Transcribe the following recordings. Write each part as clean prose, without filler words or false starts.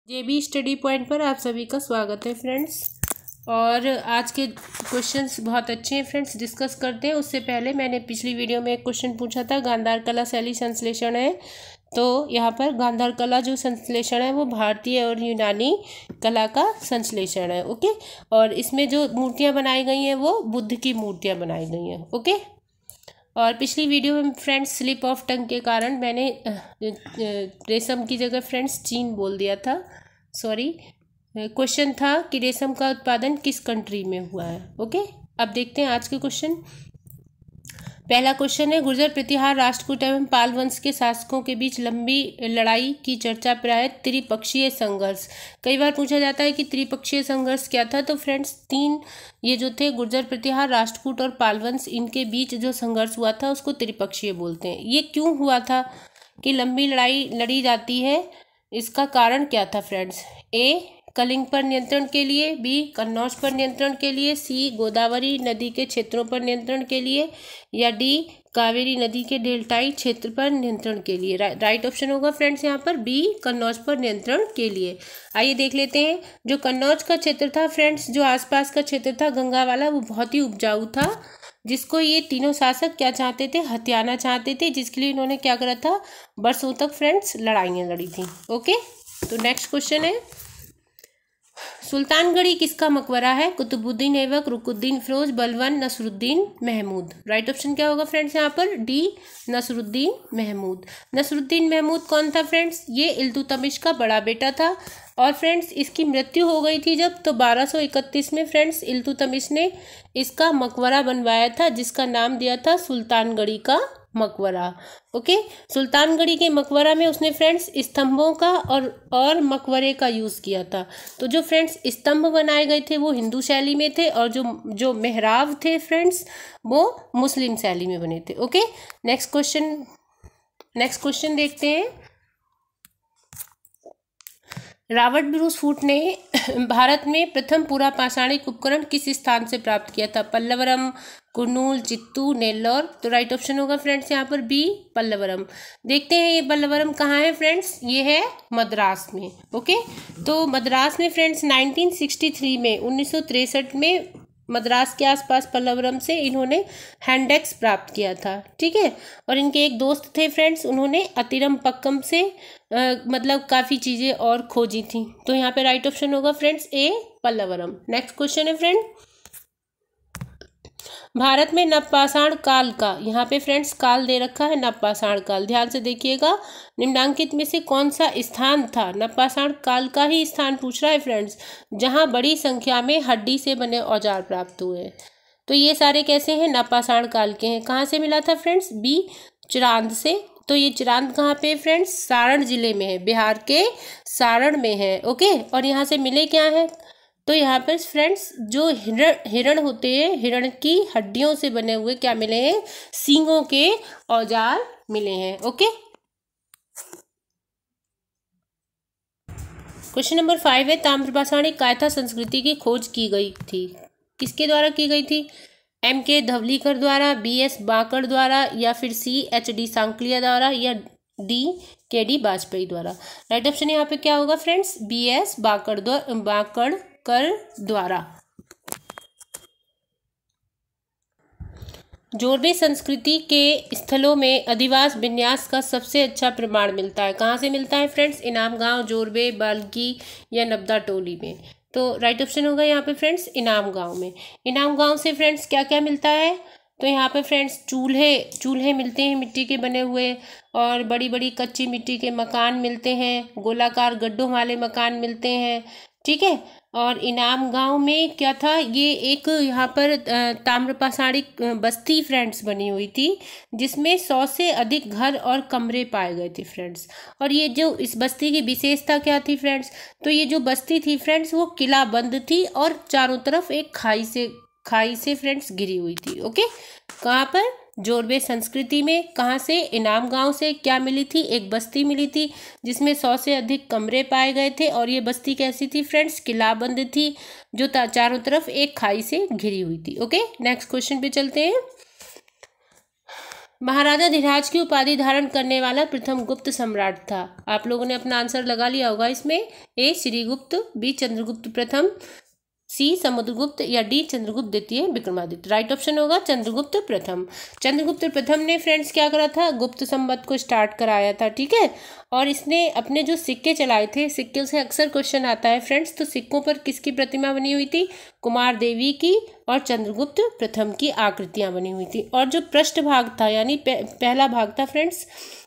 जेबी study point पर आप सभी का स्वागत है फ्रेंड्स। और आज के क्वेश्चंस बहुत अच्छे हैं फ्रेंड्स, डिस्कस करते हैं। उससे पहले मैंने पिछली वीडियो में एक क्वेश्चन पूछा था, गांधार कला शैली संश्लेषण है। तो यहाँ पर गांधार कला जो संश्लेषण है वो भारतीय और यूनानी कला का संश्लेषण है। ओके, और इसमें जो मूर्तियाँ बनाई गई हैं वो बुद्ध की मूर्तियाँ बनाई गई हैं। ओके, और पिछली वीडियो में फ्रेंड्स स्लिप ऑफ टंग के कारण मैंने रेशम की जगह फ्रेंड्स चीन बोल दिया था, सॉरी। क्वेश्चन था कि रेशम का उत्पादन किस कंट्री में हुआ है। ओके, अब देखते हैं आज के क्वेश्चन। पहला क्वेश्चन है, गुर्जर प्रतिहार राष्ट्रकूट एवं पाल वंश के शासकों के बीच लंबी लड़ाई की चर्चा प्राय त्रिपक्षीय संघर्ष। कई बार पूछा जाता है कि त्रिपक्षीय संघर्ष क्या था। तो फ्रेंड्स तीन ये जो थे गुर्जर प्रतिहार राष्ट्रकूट और पाल वंश, इनके बीच जो संघर्ष हुआ था उसको त्रिपक्षीय बोलते हैं। ये क्यों हुआ था कि लंबी लड़ाई लड़ी जाती है, इसका कारण क्या था फ्रेंड्स? ए, कलिंग पर नियंत्रण के लिए, बी, कन्नौज पर नियंत्रण के लिए, सी, गोदावरी नदी के क्षेत्रों पर नियंत्रण के लिए, या डी, कावेरी नदी के डेल्टाई क्षेत्र पर नियंत्रण के लिए। राइट ऑप्शन होगा फ्रेंड्स यहाँ पर बी, कन्नौज पर नियंत्रण के लिए। आइए देख लेते हैं। जो कन्नौज का क्षेत्र था फ्रेंड्स, जो आसपास का क्षेत्र था गंगा वाला, वो बहुत ही उपजाऊ था, जिसको ये तीनों शासक क्या चाहते थे? हथियाना चाहते थे, जिसके लिए इन्होंने क्या करा था? वर्षों तक फ्रेंड्स लड़ाइयाँ लड़ी थी। ओके, तो नेक्स्ट क्वेश्चन है, सुल्तानगढ़ी किसका मकबरा है? कुतुबुद्दीन ऐबक, रुकुद्दीन फिरोज, बलवन, नसरुद्दीन महमूद। राइट ऑप्शन क्या होगा फ्रेंड्स यहाँ पर? डी, नसरुद्दीन महमूद। नसरुद्दीन महमूद कौन था फ्रेंड्स? ये इल्तुतमिश का बड़ा बेटा था। और फ्रेंड्स इसकी मृत्यु हो गई थी जब, तो 1231 में फ्रेंड्स इल्तुतमिश ने इसका मकबरा बनवाया था, जिसका नाम दिया था सुल्तानगढ़ी का मकबरा। ओके, सुल्तानगढ़ी के मकबरा में उसने फ्रेंड्स स्तंभों का और मकबरे का यूज़ किया था। तो जो फ्रेंड्स स्तंभ बनाए गए थे वो हिंदू शैली में थे, और जो मेहराब थे फ्रेंड्स वो मुस्लिम शैली में बने थे। ओके, नेक्स्ट क्वेश्चन देखते हैं। रॉबर्ट ब्रूस फूट ने भारत में प्रथम पूरा पाषाणिक उपकरण किस स्थान से प्राप्त किया था? पल्लवरम, कुर्नूल, चित्तू, नेल्लौर। तो राइट ऑप्शन होगा फ्रेंड्स यहाँ पर बी, पल्लवरम। देखते हैं ये पल्लवरम कहाँ है फ्रेंड्स? ये है मद्रास में। ओके, तो मद्रास में फ्रेंड्स 1963 में 1963 में मद्रास के आसपास पल्लवरम से इन्होंने हैंडेक्स प्राप्त किया था। ठीक है, और इनके एक दोस्त थे फ्रेंड्स, उन्होंने अतिरम पक्कम से मतलब काफ़ी चीज़ें और खोजी थी। तो यहाँ पे राइट ऑप्शन होगा फ्रेंड्स ए, पल्लवरम। नेक्स्ट क्वेश्चन है फ्रेंड, भारत में नवपाषाण काल का, यहाँ पे फ्रेंड्स काल दे रखा है नवपाषाण काल, ध्यान से देखिएगा, निम्नांकित में से कौन सा स्थान था? नवपाषाण काल का ही स्थान पूछ रहा है फ्रेंड्स, जहाँ बड़ी संख्या में हड्डी से बने औजार प्राप्त हुए। तो ये सारे कैसे हैं? नवपाषाण काल के हैं। कहाँ से मिला था फ्रेंड्स? बी, चिरांद से। तो ये चिरांद कहाँ पे फ्रेंड्स? सारण जिले में है, बिहार के सारण में है। ओके, और यहाँ से मिले क्या है? तो यहाँ पर फ्रेंड्स जो हिरण होते हैं, हिरण की हड्डियों से बने हुए क्या मिले हैं? सींगों के औजार मिले हैं। ओके, क्वेश्चन नंबर 5 है, ताम्रपाषाणी कायथा संस्कृति की खोज की गई थी, किसके द्वारा की गई थी? M.K. धवलीकर द्वारा, B.S. बांकड़ द्वारा, या फिर C, H.D. सांकलिया द्वारा, या D, K.D. वाजपेयी द्वारा। राइट ऑप्शन यहाँ पे क्या होगा फ्रेंड्स? B.S. बांकड़ द्वारा। जोरबे संस्कृति के स्थलों में अधिवास विन्यास का सबसे अच्छा प्रमाण मिलता है। कहाँ से मिलता है फ्रेंड्स? इनाम गांव, जोरबे, बाल्गी, या नब्दा टोली में। तो राइट ऑप्शन होगा यहाँ पे फ्रेंड्स इनाम गांव में। इनाम गांव से फ्रेंड्स क्या क्या मिलता है? तो यहाँ पे फ्रेंड्स चूल्हे मिलते हैं मिट्टी के बने हुए, और बड़ी बड़ी कच्ची मिट्टी के मकान मिलते हैं, गोलाकार गड्ढों वाले मकान मिलते हैं। ठीक है, और इनाम गांव में क्या था? ये एक यहाँ पर ताम्रपाषाणी बस्ती फ्रेंड्स बनी हुई थी, जिसमें 100 से अधिक घर और कमरे पाए गए थे फ्रेंड्स। और ये जो इस बस्ती की विशेषता क्या थी फ्रेंड्स? तो ये जो बस्ती थी फ्रेंड्स वो किला बंद थी, और चारों तरफ एक खाई से फ्रेंड्स घिरी हुई थी। ओके, कहाँ पर? जोरबे संस्कृति में। कहाँ से? इनाम गांव से क्या मिली थी? एक बस्ती मिली थी जिसमें 100 से अधिक कमरे पाए गए थे, और ये बस्ती कैसी थी फ्रेंड्स? किलाबंद थी, जो चारों तरफ एक खाई से घिरी हुई थी। ओके, नेक्स्ट क्वेश्चन पे चलते हैं। महाराजा धीराज की उपाधि धारण करने वाला प्रथम गुप्त सम्राट था। आप लोगों ने अपना आंसर लगा लिया होगा इसमें। ए श्रीगुप्त, बी चंद्रगुप्त प्रथम, सी समुद्रगुप्त या डी चंद्रगुप्त द्वितीय विक्रमादित्य। राइट ऑप्शन होगा चंद्रगुप्त प्रथम। चंद्रगुप्त प्रथम ने फ्रेंड्स क्या करा था, गुप्त संवत को स्टार्ट कराया था, ठीक है। और इसने अपने जो सिक्के चलाए थे, सिक्के से अक्सर क्वेश्चन आता है फ्रेंड्स, तो सिक्कों पर किसकी प्रतिमा बनी हुई थी, कुमार देवी की और चंद्रगुप्त प्रथम की आकृतियां बनी हुई थी। और जो पृष्ठ भाग था यानी पहला भाग था फ्रेंड्स,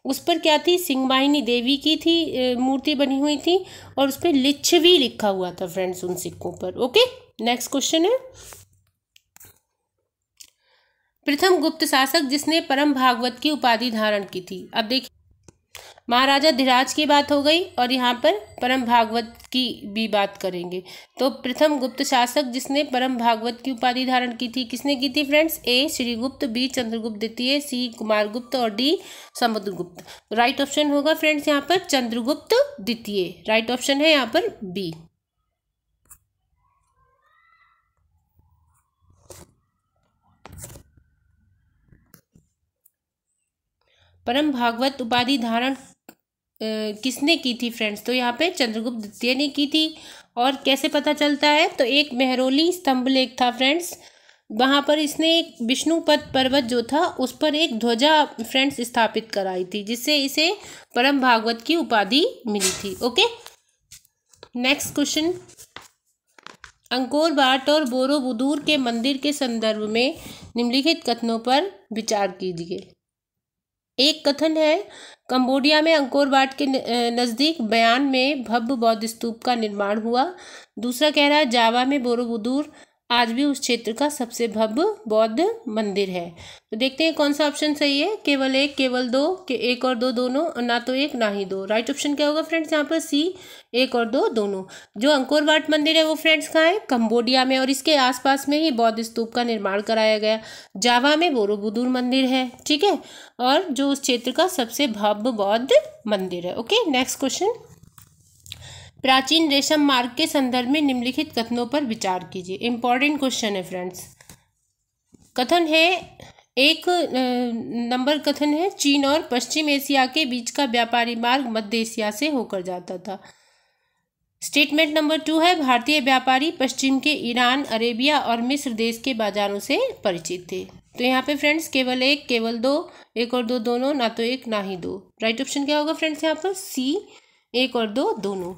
उस पर क्या थी, सिंहवाहिनी देवी की थी मूर्ति बनी हुई थी और उस पर लिच्छवी लिखा हुआ था फ्रेंड्स उन सिक्कों पर। ओके, नेक्स्ट क्वेश्चन है, प्रथम गुप्त शासक जिसने परम भागवत की उपाधि धारण की थी। अब देखिए, महाराजा धीराज की बात हो गई और यहाँ पर परम भागवत की भी बात करेंगे। तो प्रथम गुप्त शासक जिसने परम भागवत की उपाधि धारण की थी, किसने की थी फ्रेंड्स, ए श्रीगुप्त, बी चंद्रगुप्त द्वितीय, सी कुमारगुप्त और डी समुद्रगुप्त। राइट ऑप्शन होगा फ्रेंड्स यहाँ पर चंद्रगुप्त द्वितीय। राइट ऑप्शन है यहाँ पर बी। परम भागवत उपाधि धारण किसने की थी फ्रेंड्स, तो यहाँ पे चंद्रगुप्त द्वितीय ने की थी। और कैसे पता चलता है, तो एक मेहरौली स्तंभ लेख था फ्रेंड्स, वहाँ पर इसने एक विष्णुपद पर्वत जो था उस पर एक ध्वजा फ्रेंड्स स्थापित कराई थी, जिससे इसे परम भागवत की उपाधि मिली थी। Okay, next question, Angkor Wat और बोरोबुदूर के मंदिर के संदर्भ में निम्नलिखित कथनों पर विचार कीजिए। एक कथन है, कंबोडिया में अंकोर वाट के नज़दीक बयान में भव्य बौद्ध स्तूप का निर्माण हुआ। दूसरा कह रहा है, जावा में बोरोबुदूर आज भी उस क्षेत्र का सबसे भव्य बौद्ध मंदिर है। तो देखते हैं कौन सा ऑप्शन सही है, केवल एक, केवल दो, एक और दो दोनों, ना तो एक ना ही दो। राइट ऑप्शन क्या होगा फ्रेंड्स यहाँ पर, सी एक और दो दोनों। जो अंकोर वाट मंदिर है वो फ्रेंड्स कहाँ है, कंबोडिया में, और इसके आसपास में ही बौद्ध स्तूप का निर्माण कराया गया। जावा में बोरोबुदूर मंदिर है, ठीक है, और जो उस क्षेत्र का सबसे भव्य बौद्ध मंदिर है। ओके, नेक्स्ट क्वेश्चन, प्राचीन रेशम मार्ग के संदर्भ में निम्नलिखित कथनों पर विचार कीजिए। इंपॉर्टेंट क्वेश्चन है फ्रेंड्स। कथन है, एक नंबर कथन है, चीन और पश्चिम एशिया के बीच का व्यापारी मार्ग मध्य एशिया से होकर जाता था। स्टेटमेंट नंबर 2 है, भारतीय व्यापारी पश्चिम के ईरान, अरेबिया और मिस्र देश के बाजारों से परिचित थे। तो यहाँ पे फ्रेंड्स केवल एक, केवल दो, एक और दो दोनों, ना तो एक ना ही दो। राइट ऑप्शन क्या होगा फ्रेंड्स यहाँ पर, सी एक और दो दोनों।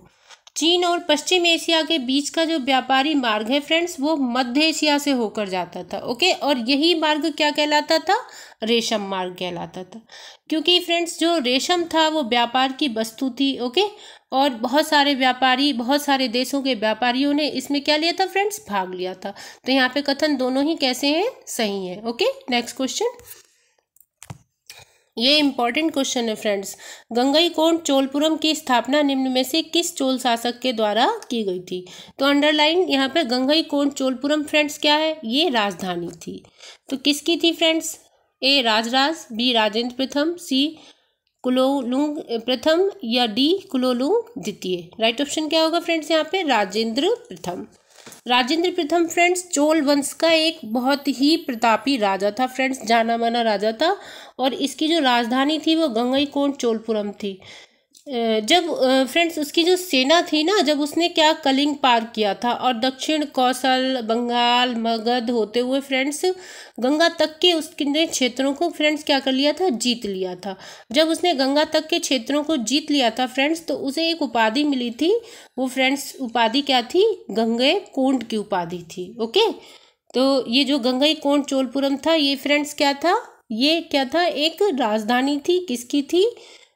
चीन और पश्चिम एशिया के बीच का जो व्यापारी मार्ग है फ्रेंड्स, वो मध्य एशिया से होकर जाता था। ओके, और यही मार्ग क्या कहलाता था, रेशम मार्ग कहलाता था, क्योंकि फ्रेंड्स जो रेशम था वो व्यापार की वस्तु थी। ओके, और बहुत सारे व्यापारी, बहुत सारे देशों के व्यापारियों ने इसमें क्या लिया था फ्रेंड्स, भाग लिया था। तो यहाँ पे कथन दोनों ही कैसे हैं, सही है। ओके, नेक्स्ट क्वेश्चन, ये इंपॉर्टेंट क्वेश्चन है फ्रेंड्स। गंगईकोंड चोलपुरम की स्थापना निम्न में से किस चोल शासक के द्वारा की गई थी। तो अंडरलाइन यहाँ पे गंगईकोंड चोलपुरम फ्रेंड्स क्या है, ये राजधानी थी। तो किसकी थी फ्रेंड्स, ए राजराज, बी राजेंद्र प्रथम, सी कुलोलुंग प्रथम या डी कुलोलुंग द्वितीय। राइट ऑप्शन क्या होगा फ्रेंड्स यहाँ पे, राजेंद्र प्रथम। राजेंद्र प्रथम फ्रेंड्स चोल वंश का एक बहुत ही प्रतापी राजा था फ्रेंड्स, जाना माना राजा था, और इसकी जो राजधानी थी वो गंगईकोंड चोलपुरम थी। जब फ्रेंड्स उसकी जो सेना थी ना, जब उसने क्या कलिंग पार किया था और दक्षिण कौशल, बंगाल, मगध होते हुए फ्रेंड्स गंगा तक के उसके क्षेत्रों को फ्रेंड्स क्या कर लिया था, जीत लिया था। जब उसने गंगा तक के क्षेत्रों को जीत लिया था फ्रेंड्स, तो उसे एक उपाधि मिली थी। वो फ्रेंड्स उपाधि क्या थी, गंगईकोंड की उपाधि थी। ओके, तो ये जो गंगईकोंड चोलपुरम था, ये फ्रेंड्स क्या था, ये क्या था, एक राजधानी थी। किसकी थी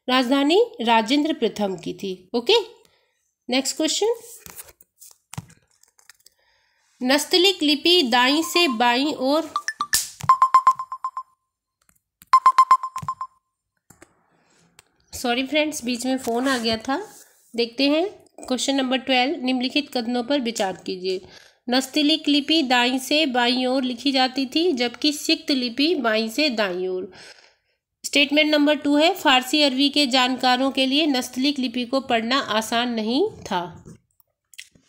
राजधानी, राजेंद्र प्रथम की थी। ओके, नेक्स्ट क्वेश्चन, नस्तलिक लिपि दाईं से बाईं ओर, सॉरी फ्रेंड्स बीच में फोन आ गया था। देखते हैं क्वेश्चन नंबर 12, निम्नलिखित कथनों पर विचार कीजिए। नस्तलिक लिपि दाईं से बाईं ओर लिखी जाती थी, जबकि सिक्त लिपि बाईं से दाईं ओर। स्टेटमेंट नंबर 2 है, फारसी अरबी के जानकारों के लिए नस्तलिक लिपि को पढ़ना आसान नहीं था।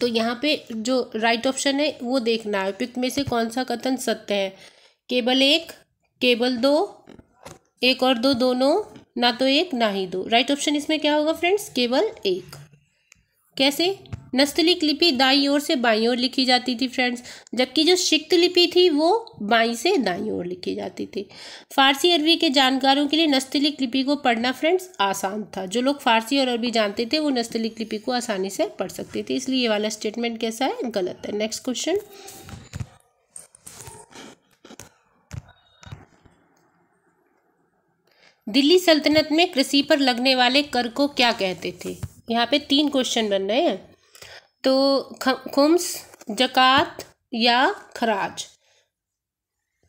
तो यहाँ पे जो राइट ऑप्शन है वो देखना है, उपयुक्त में से कौन सा कथन सत्य है। केवल एक, केवल दो, एक और दो दोनों, ना तो एक ना ही दो। राइट ऑप्शन इसमें क्या होगा फ्रेंड्स? केवल एक। कैसे? नस्तलिक लिपि दाईं ओर से बाईं ओर लिखी जाती थी फ्रेंड्स, जबकि जो सिक्त लिपि थी वो बाईं से दाईं ओर लिखी जाती थी। फारसी अरबी के जानकारों के लिए नस्तलिक लिपि को पढ़ना फ्रेंड्स आसान था। जो लोग फारसी और अरबी जानते थे वो नस्तलिक लिपि को आसानी से पढ़ सकते थे, इसलिए ये वाला स्टेटमेंट कैसा है? गलत है। Next question. दिल्ली सल्तनत में कृषि पर लगने वाले कर को क्या कहते थे? यहाँ पे 3 क्वेश्चन बन रहे हैं। तो खुम्स, जकात या खराज।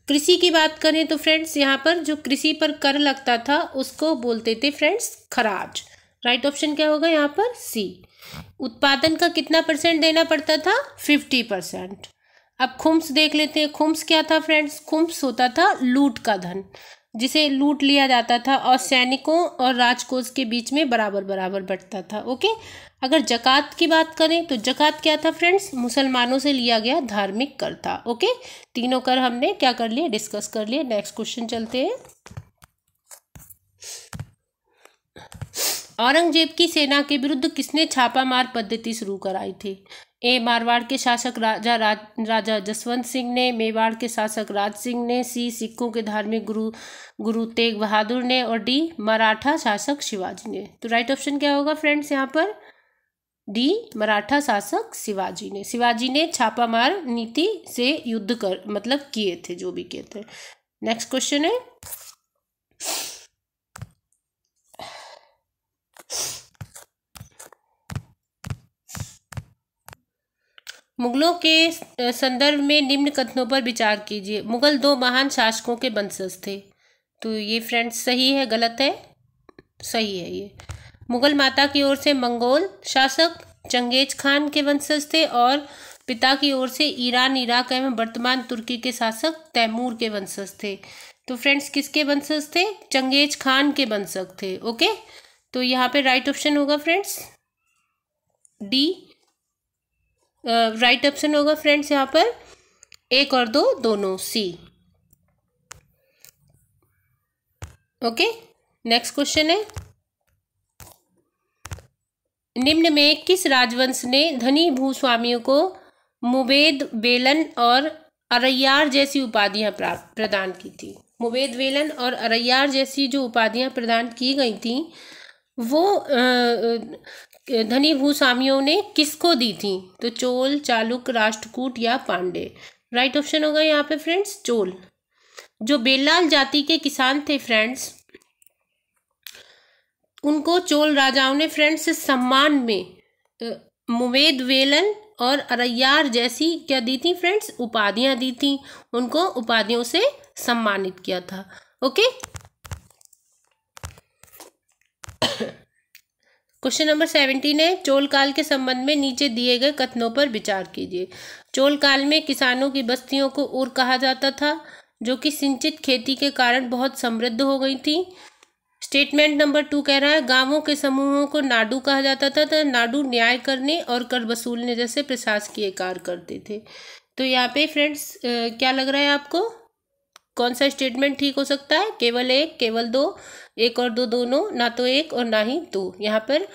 कृषि की बात करें तो फ्रेंड्स यहाँ पर जो कृषि पर कर लगता था उसको बोलते थे फ्रेंड्स खराज। राइट ऑप्शन क्या होगा यहाँ पर? सी। उत्पादन का कितना % देना पड़ता था? 50%। अब खुम्स देख लेते हैं। खुम्स क्या था फ्रेंड्स? खुम्स होता था लूट का धन, जिसे लूट लिया जाता था और सैनिकों और राजकोष के बीच में बराबर बराबर बंटता था। ओके। अगर जकात की बात करें तो जकात क्या था फ्रेंड्स? मुसलमानों से लिया गया धार्मिक कर था। ओके। तीनों कर हमने क्या कर लिए? डिस्कस कर लिए। नेक्स्ट क्वेश्चन चलते हैं। औरंगजेब की सेना के विरुद्ध किसने छापामार पद्धति शुरू कराई थी? ए. मारवाड़ के शासक राजा जसवंत सिंह ने, मेवाड़ के शासक राज सिंह ने, सी. सिखों के धार्मिक गुरु तेग बहादुर ने, और डी. मराठा शासक शिवाजी ने। तो राइट ऑप्शन क्या होगा फ्रेंड्स यहाँ पर? डी. मराठा शासक शिवाजी ने। शिवाजी ने छापामार नीति से युद्ध किए थे, जो भी किए थे। नेक्स्ट क्वेश्चन है। मुगलों के संदर्भ में निम्न कथनों पर विचार कीजिए। मुगल 2 महान शासकों के वंशज थे। तो ये फ्रेंड्स सही है, गलत है? सही है ये। मुगल माता की ओर से मंगोल शासक चंगेज खान के वंशज थे और पिता की ओर से ईरान, इराक एवं वर्तमान तुर्की के शासक तैमूर के वंशज थे। तो फ्रेंड्स किसके वंशज थे? चंगेज खान के वंशज थे। ओके। तो यहाँ पे राइट ऑप्शन होगा फ्रेंड्स डी। राइट ऑप्शन होगा फ्रेंड्स यहाँ पर 1 और 2 दोनों, सी। ओके। नेक्स्ट क्वेश्चन है। निम्न में किस राजवंश ने धनी भूस्वामियों को मुबेद वेलन और अरैयार जैसी उपाधियां प्रदान की थी? मुबेद वेलन और अरैयार जैसी जो उपाधियां प्रदान की गई थी वो धनी भूस्वामियों ने किसको दी थी? तो चोल, चालुक्य, राष्ट्रकूट या पांडे। राइट ऑप्शन होगा यहाँ पे फ्रेंड्स चोल। जो बेलाल जाति के किसान थे फ्रेंड्स, उनको चोल राजाओं ने फ्रेंड्स सम्मान में मुवेद वेलन और अरैयार जैसी क्या दी थी फ्रेंड्स? उपाधियां दी थी। उनको उपाधियों से सम्मानित किया था। ओके। क्वेश्चन नंबर 17 है। चोल काल के संबंध में नीचे दिए गए कथनों पर विचार कीजिए। चोल काल में किसानों की बस्तियों को उर कहा जाता था, जो कि सिंचित खेती के कारण बहुत समृद्ध हो गई थी। स्टेटमेंट नंबर 2 कह रहा है गांवों के समूहों को नाडू कहा जाता था। तो नाडू न्याय करने और कर वसूलने जैसे प्रशासकीय कार्य करते थे। तो यहाँ पे फ्रेंड्स क्या लग रहा है आपको? कौन सा स्टेटमेंट ठीक हो सकता है? केवल एक, केवल दो, 1 और 2 दोनों, ना तो एक और ना ही दो। यहाँ पर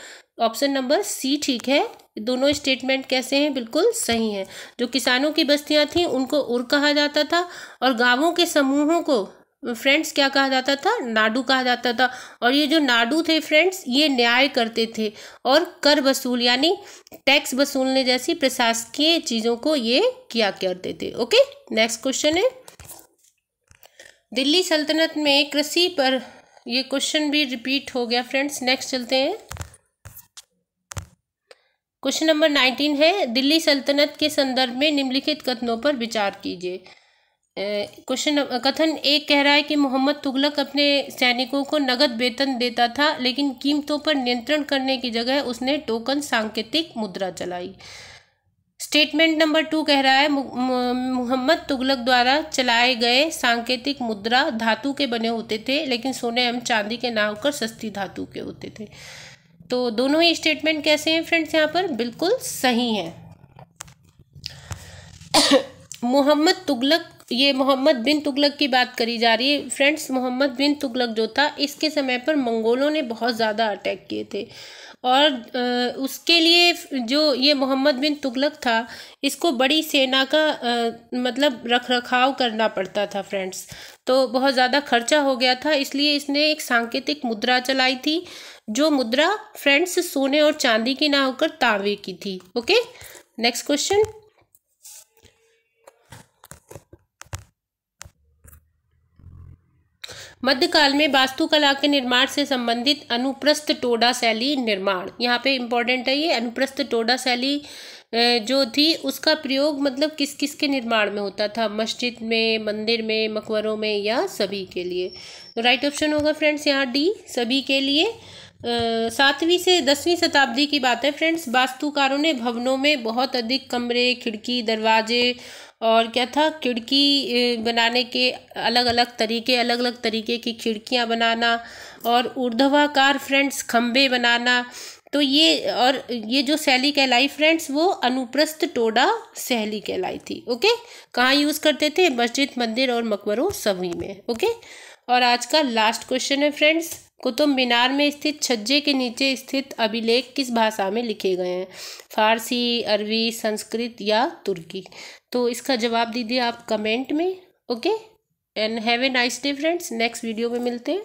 ऑप्शन नंबर सी ठीक है। दोनों स्टेटमेंट कैसे हैं? बिल्कुल सही हैं। जो किसानों की बस्तियां थीं उनको उर कहा जाता था और गांवों के समूहों को फ्रेंड्स क्या कहा जाता था? नाडू कहा जाता था। और ये जो नाडू थे फ्रेंड्स ये न्याय करते थे और कर वसूल यानी टैक्स वसूलने जैसी प्रशासकीय चीज़ों को ये किया करते थे। ओके। नेक्स्ट क्वेश्चन है। दिल्ली सल्तनत में कृषि पर, ये क्वेश्चन भी रिपीट हो गया फ्रेंड्स। नेक्स्ट चलते हैं। क्वेश्चन नंबर 19 है। दिल्ली सल्तनत के संदर्भ में निम्नलिखित कथनों पर विचार कीजिए। कथन 1 कह रहा है कि मोहम्मद तुगलक अपने सैनिकों को नगद वेतन देता था, लेकिन कीमतों पर नियंत्रण करने की जगह उसने टोकन सांकेतिक मुद्रा चलाई। स्टेटमेंट नंबर 2 कह रहा है मोहम्मद तुगलक द्वारा चलाए गए सांकेतिक मुद्रा धातु के बने होते थे, लेकिन सोने एवं चांदी के ना होकर सस्ती धातु के होते थे। तो दोनों ही स्टेटमेंट कैसे हैं फ्रेंड्स? यहाँ पर बिल्कुल सही हैं। मोहम्मद तुगलक ये मोहम्मद बिन तुगलक की बात करी जा रही है फ्रेंड्स। मोहम्मद बिन तुगलक जो था, इसके समय पर मंगोलों ने बहुत ज़्यादा अटैक किए थे और उसके लिए जो ये मोहम्मद बिन तुगलक था, इसको बड़ी सेना का मतलब रख रखाव करना पड़ता था फ्रेंड्स। तो बहुत ज़्यादा खर्चा हो गया था, इसलिए इसने एक सांकेतिक मुद्रा चलाई थी, जो मुद्रा फ्रेंड्स सोने और चांदी की ना होकर तांबे की थी। Okay, next question. मध्यकाल में वास्तुकला के निर्माण से संबंधित अनुप्रस्थ टोडा शैली निर्माण, यहाँ पे इम्पोर्टेंट है ये। अनुप्रस्थ टोडा शैली जो थी, उसका प्रयोग मतलब किस किस के निर्माण में होता था? मस्जिद में, मंदिर में, मकबरों में, या सभी के लिए? तो राइट ऑप्शन होगा फ्रेंड्स यहाँ डी, सभी के लिए। 7वीं से 10वीं शताब्दी की बात है फ्रेंड्स। वास्तुकारों ने भवनों में बहुत अधिक कमरे, खिड़की, दरवाजे और क्या था, खिड़की बनाने के अलग अलग तरीके की खिड़कियां बनाना और ऊर्ध्वाकार फ्रेंड्स खंबे बनाना। तो ये जो शैली कहलाई फ्रेंड्स, वो अनुप्रस्थ टोडा शैली कहलाई थी। ओके, कहाँ यूज़ करते थे? मस्जिद, मंदिर और मकबरों सभी में। ओके, और आज का लास्ट क्वेश्चन है फ्रेंड्स। कुतुब मीनार में स्थित छज्जे के नीचे स्थित अभिलेख किस भाषा में लिखे गए हैं? फारसी, अरबी, संस्कृत या तुर्की? तो इसका जवाब दीजिए आप कमेंट में। Okay, and have a nice day friends. Next video में मिलते हैं।